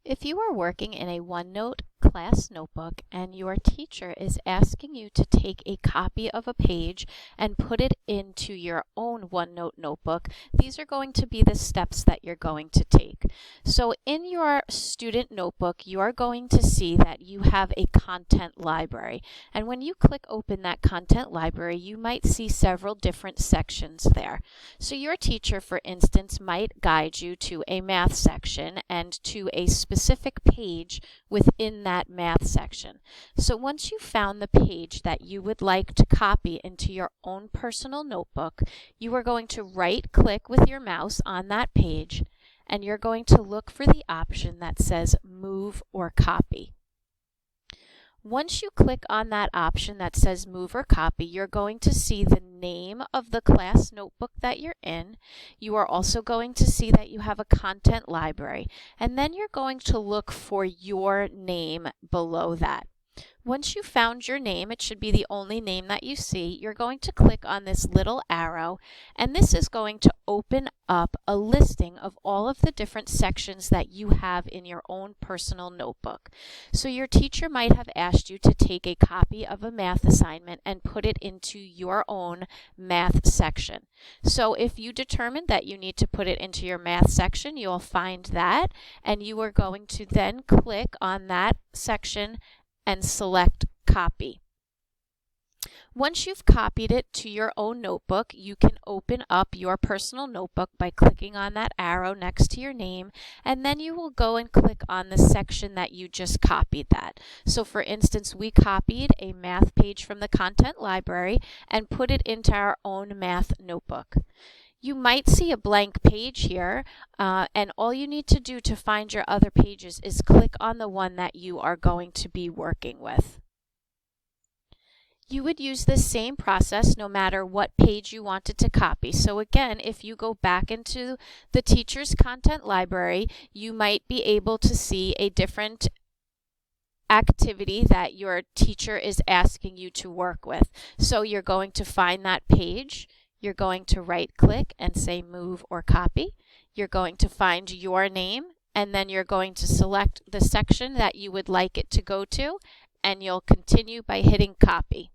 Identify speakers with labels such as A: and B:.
A: If you are working in a OneNote class notebook and your teacher is asking you to take a copy of a page and put it into your own OneNote notebook, these are going to be the steps that you're going to take. So in your student notebook, you are going to see that you have a content library. And when you click open that content library, you might see several different sections there. So your teacher, for instance, might guide you to a math section and to a specific page within that math section. So once you found the page that you would like to copy into your own personal notebook, you are going to right-click with your mouse on that page, and you're going to look for the option that says Move or Copy. Once you click on that option that says Move or Copy, you're going to see the name of the class notebook that you're in. You are also going to see that you have a content library, and then you're going to look for your name below that. Once you've found your name, it should be the only name that you see, you're going to click on this little arrow, and this is going to open up a listing of all of the different sections that you have in your own personal notebook. So your teacher might have asked you to take a copy of a math assignment and put it into your own math section. So if you determine that you need to put it into your math section, you'll find that, and you are going to then click on that section and select Copy. Once you've copied it to your own notebook, you can open up your personal notebook by clicking on that arrow next to your name, and then you will go and click on the section that you just copied that. So for instance, we copied a math page from the content library and put it into our own math notebook. You might see a blank page here, and all you need to do to find your other pages is click on the one that you are going to be working with. You would use the same process no matter what page you wanted to copy. So again, if you go back into the teacher's content library, you might be able to see a different activity that your teacher is asking you to work with. So you're going to find that page. You're going to right-click and say Move or Copy. You're going to find your name, and then you're going to select the section that you would like it to go to, and you'll continue by hitting Copy.